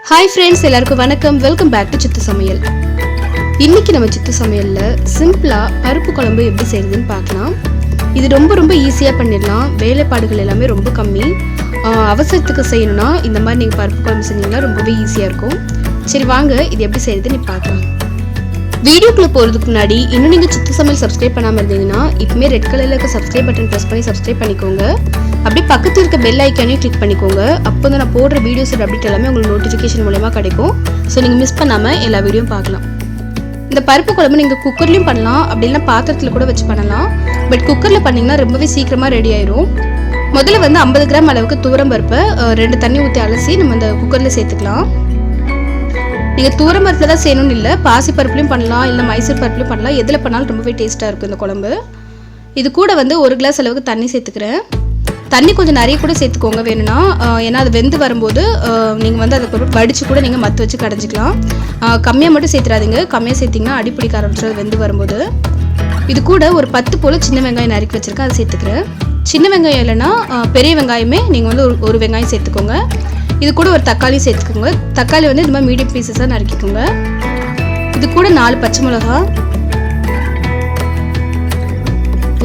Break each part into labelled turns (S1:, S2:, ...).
S1: Hi friends, எல்லாருக்கும் வணக்கம். Welcome back to சித்து சமையல். இன்னைக்கு நம்ம சித்து சமையல்ல சிம்பிளா பருப்பு குழம்பு எப்படி செய்யறதுன்னு பார்க்கலாம். இது ரொம்ப ஈஸியா பண்ணிடலாம். வேலைப்பாடுகள் எல்லாமே ரொம்ப கம்மி. அவசரத்துக்கு செய்யணும்னா இந்த மாதிரி நீங்க பருப்பு குழம்பு செஞ்சீங்கன்னா ரொம்பவே ஈஸியா இருக்கும். சரி வாங்க இது எப்படி செய்யறதுன்னு பார்க்கலாம். வீடியோக்குள்ள போறதுக்கு முன்னாடி இன்னும் நீங்க சித்து சமையல் சப்ஸ்கிரைப் பண்ணாம இருந்தீங்கன்னா இப்பமே ரெட் கலர்ல இருக்க சப்ஸ்கிரைப் பட்டன் பிரஸ் பண்ணி சப்ஸ்கிரைப் பண்ணிக்கோங்க. அப்படியே பக்கத்துல இருக்க பெல் ஐகானையும் கிளிக் பண்ணிக்கோங்க. அப்போதான் நான் போடுற வீடியோஸ் அப்டேட் எல்லாமே உங்களுக்கு நோட்டிஃபிகேஷன் மூலமா கிடைக்கும். ஸோ நீங்க மிஸ் பண்ணாம எல்லா வீடியோவும் பார்க்கலாம். இந்த பருப்பு குழம்பு நீங்க குக்கர்லயும் பண்ணலாம், அப்படி இல்லைன்னா பாத்திரத்துல கூட வச்சு பண்ணலாம். பட் குக்கர்ல பண்ணீங்கன்னா ரொம்பவே சீக்கிரமா ரெடி ஆயிரும். முதல்ல 50 கிராம் அளவுக்கு துவரம் பருப்பை 2 தண்ணி ஊற்றி அலசி நம்ம இந்த குக்கர்ல சேர்த்துக்கலாம். நீங்கள் துவரம் பருப்பில் தான் செய்யணும்னு இல்லை, பாசி பருப்புலையும் பண்ணலாம், இல்லை மைசூர் பருப்புலையும் பண்ணலாம். எதில் பண்ணாலும் ரொம்பவே டேஸ்ட்டாக இருக்கும் இந்த குழம்பு. இது கூட 1 கிளாஸ் அளவுக்கு தண்ணி சேர்த்துக்கிறேன். தண்ணி கொஞ்சம் நிறைய கூட சேர்த்துக்கோங்க வேணும்னா, ஏன்னா அது வெந்து வரும்போது நீங்கள் அதை வடித்து கூட நீங்கள் மற்ற வச்சு கடைஞ்சிக்கலாம். கம்மியாக மட்டும் சேர்த்துறாதீங்க, கம்மியாக சேர்த்திங்கன்னா அடிப்பிடிக்க ஆரம்பிச்சிடும் வெந்து வரும்போது. இது கூட ஒரு 10 போல் சின்ன வெங்காயம் நறுக்கி வச்சுருக்கேன், அதை சேர்த்துக்கிறேன். சின்ன வெங்காயம் இல்லைன்னா பெரிய வெங்காயமே நீங்கள் ஒரு வெங்காயம் சேர்த்துக்கோங்க. இது கூட ஒரு தக்காளி சேர்த்துக்கோங்க. தக்காளி இது மாதிரி மீடியம் பீசஸாக நறுக்கிக்கோங்க. இது கூட 4 பச்சை மிளகா,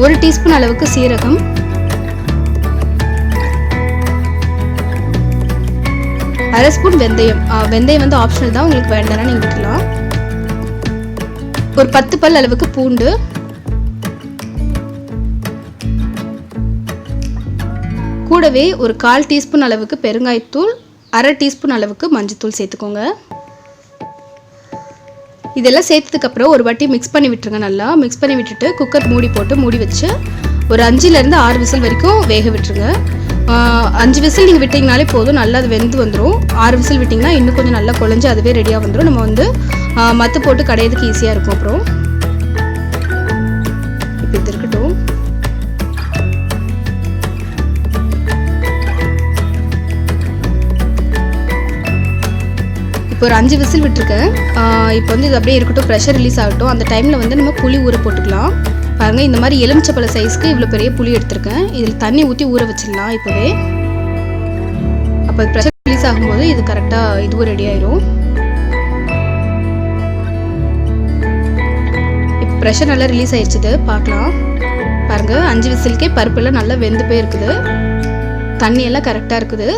S1: 1 டீஸ்பூன் அளவுக்கு சீரகம், 1/2 ஸ்பூன் வெந்தயம். வெந்தயம் ஆப்ஷனல் தான், உங்களுக்கு வேண்டாம்னா நீங்கள் விட்டுலாம். ஒரு 10 பல் அளவுக்கு பூண்டு, கூடவே ஒரு 1/4 டீஸ்பூன் அளவுக்கு பெருங்காயத்தூள், 1/2 டீஸ்பூன் அளவுக்கு மஞ்சத்தூள் சேர்த்துக்கோங்க. இதெல்லாம் சேர்த்ததுக்கப்புறம் ஒரு வாட்டி மிக்ஸ் பண்ணி விட்டுருங்க. நல்லா மிக்ஸ் பண்ணி விட்டுட்டு குக்கர் மூடி போட்டு மூடி வச்சு ஒரு 5லேருந்து 6 விசில் வரைக்கும் வேக விட்டுருங்க. 5 விசில் நீங்கள் விட்டிங்கனாலே போதும், நல்லா அது வெந்து வந்துடும். 6 விசில் விட்டிங்கன்னா இன்னும் கொஞ்சம் நல்லா குழஞ்சி அதுவே ரெடியாக வந்துடும். நம்ம மத்து போட்டு கடையிறதுக்கு ஈஸியாக இருக்கும். அப்புறம் இப்போ இது இருக்கட்டும். இப்போ ஒரு 5 விசில் விட்டுருக்கேன். இப்போ இது அப்படியே இருக்கட்டும், ப்ரெஷர் ரிலீஸ் ஆகட்டும். அந்த டைமில் நம்ம புளி ஊற போட்டுக்கலாம். பாருங்கள், இந்த மாதிரி எலுமிச்சப்பழ சைஸ்க்கு இவ்வளோ பெரிய புளி எடுத்திருக்கேன். இதில் தண்ணி ஊற்றி ஊற வச்சிடலாம் இப்போவே. அப்போ ப்ரெஷர் ரிலீஸ் ஆகும்போது இது கரெக்டாக இதுவும் ரெடி ஆயிரும். இப்போ ப்ரெஷர் நல்லா ரிலீஸ் ஆயிடுச்சுது, பார்க்கலாம். பாருங்கள், 5 விசிலுக்கே பருப்பெல்லாம் நல்லா வெந்து போயிருக்குது, தண்ணியெல்லாம் கரெக்டாக இருக்குது.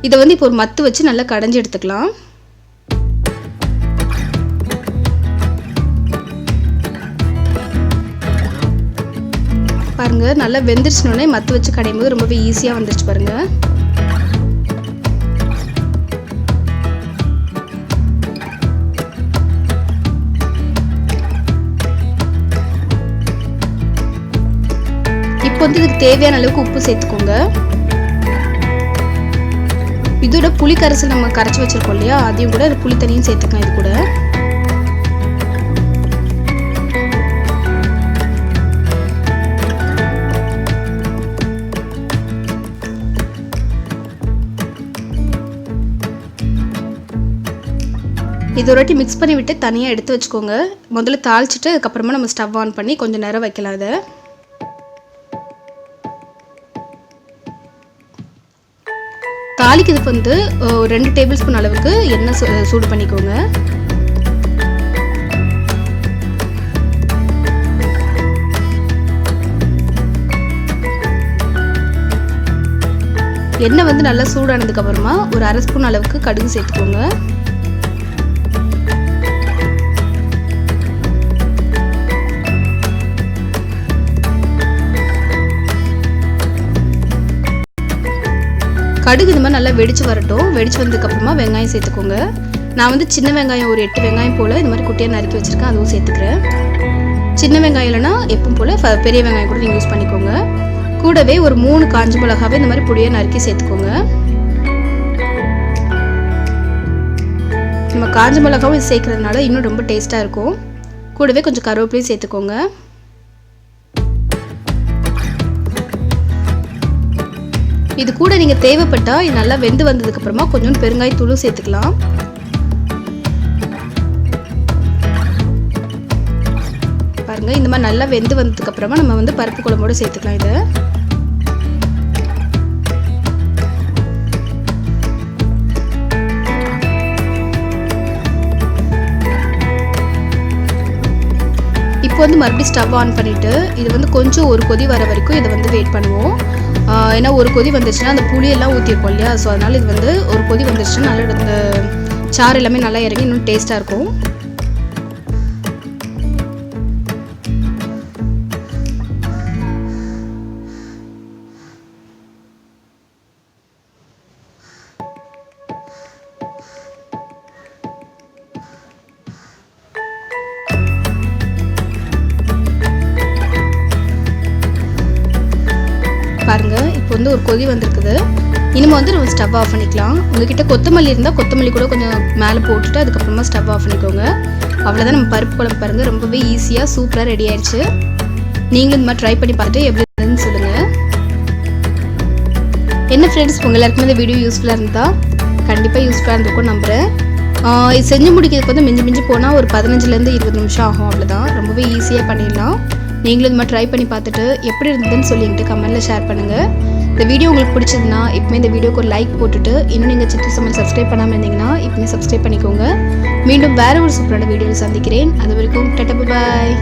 S1: இதை இப்போ ஒரு மத்து வச்சு நல்லா கடைஞ்சி எடுத்துக்கலாம். பாருங்க, நல்லா வெந்துருச்சுனோடனே மத்து வச்சு கடையும் போது ரொம்பவே ஈஸியாக வந்துருச்சு பாருங்க. இப்போ இதுக்கு தேவையான அளவுக்கு உப்பு சேர்த்துக்கோங்க. இதோட புளி கரைசல் நம்ம கரைச்சி வச்சிருக்கோம் இல்லையா, அதையும் கூட புளி தண்ணியும் சேர்த்துக்கலாம். இது கூட இது ஒரு வாட்டி மிக்ஸ் பண்ணி விட்டு தனியாக எடுத்து வச்சுக்கோங்க. முதல்ல தாளிச்சிட்டு அதுக்கப்புறமா நம்ம ஸ்டவ் ஆன் பண்ணி கொஞ்சம் நேரம் வைக்கலாம். அதை தாளிக்கிறதுக்கு 2 டேபிள் ஸ்பூன் அளவுக்கு எண்ணெய் சூடு பண்ணிக்கோங்க. எண்ணெய் நல்லா சூடானதுக்கு அப்புறமா ஒரு 1/2 ஸ்பூன் அளவுக்கு கடுகு சேர்த்துக்கோங்க. கடுகு இது மாதிரி நல்லா வெடிச்சு வரட்டும். வெடிச்சு வந்ததுக்கப்புறமா வெங்காயம் சேர்த்துக்கோங்க. நான் சின்ன வெங்காயம் ஒரு 8 வெங்காயம் போல் இது மாதிரி குட்டியாக நறுக்கி வச்சுருக்கேன், அதுவும் சேர்த்துக்கிறேன். சின்ன வெங்காயம் இல்லைன்னா எப்பவும் போல் பெரிய வெங்காயம் கூட நீங்கள் யூஸ் பண்ணிக்கோங்க. கூடவே ஒரு 3 காஞ்ச மிளகாவே இந்த மாதிரி பொடியாக நறுக்கி சேர்த்துக்கோங்க. நம்ம காஞ்ச மிளகாவும் இது சேர்க்கறதுனால இன்னும் ரொம்ப டேஸ்ட்டாக இருக்கும். கூடவே கொஞ்சம் கருவேப்பிலையும் சேர்த்துக்கோங்க. இது கூட நீங்கள் தேவைப்பட்டால் இது நல்லா வெந்து வந்ததுக்கப்புறமா கொஞ்சம் பெருங்காயத்தூளும் சேர்த்துக்கலாம். பாருங்கள், இந்த மாதிரி நல்லா வெந்து வந்ததுக்கப்புறமா நம்ம பருப்பு குழம்போடு சேர்த்துக்கலாம். இதை மறுபடியும் ஸ்டவ் ஆன் பண்ணிவிட்டு இது வந்து கொஞ்சம் ஒரு கொதி வர வரைக்கும் இதை வந்து வெயிட் பண்ணுவோம். ஏன்னா ஒரு கொதி வந்துச்சுன்னா அந்த புளியெல்லாம் ஊற்றிருக்கோம் இல்லையா, ஸோ அதனால் இது வந்து ஒரு கொதி வந்துச்சுன்னா நல்லா இந்த சாறு எல்லாமே நல்லா இறங்கி இன்னும் டேஸ்ட்டாக இருக்கும். பாருங்கள், இப்போ வந்து ஒரு கொதி வந்திருக்குது. இனிமேல் வந்து நம்ம ஸ்டவ் ஆஃப் பண்ணிக்கலாம். உங்ககிட்ட கொத்தமல்லி இருந்தால் கொத்தமல்லி கூட கொஞ்சம் மேலே போட்டுட்டு அதுக்கப்புறமா ஸ்டவ் ஆஃப் பண்ணிக்கோங்க. அவ்வளோதான், நம்ம பருப்பு குழம்பு பாருங்கள் ரொம்பவே ஈஸியாக சூப்பராக ரெடி ஆயிடுச்சு. நீங்களும் இந்த மாதிரி ட்ரை பண்ணி பார்த்துட்டு எப்படி இருந்ததுன்னு சொல்லுங்கள். என்ன ஃப்ரெண்ட்ஸ், உங்கள் எல்லாருக்குமே இந்த வீடியோ யூஸ்ஃபுல்லாக இருந்தால் கண்டிப்பாக யூஸ்ஃபுல்லாக இருந்திருக்கும் நம்புகிறேன். இது செஞ்சு முடிக்கிறதுக்கு வந்து மிஞ்சி போனால் ஒரு 15லேருந்து 20 நிமிஷம் ஆகும். அவ்வளோதான், ரொம்பவே ஈஸியாக பண்ணிடலாம். நீங்களும் இது மாதிரி ட்ரை பண்ணி பார்த்துட்டு எப்படி இருந்ததுன்னு சொல்லிட்டு கமெண்ட்டில் ஷேர் பண்ணுங்கள். இந்த வீடியோ உங்களுக்கு பிடிச்சதுன்னா இப்போமே இந்த வீடியோக்கு ஒரு லைக் போட்டுட்டு இன்னும் நீங்கள் சித்து சமையல் சப்ஸ்கிரைப் பண்ணாமல் இருந்தீங்கன்னா இப்போமே சப்ஸ்கிரைப் பண்ணிக்கோங்க. மீண்டும் வேறு ஒரு சூப்பரான வீடியோவில் சந்திக்கிறேன். அது வரைக்கும் டாடா பாய்.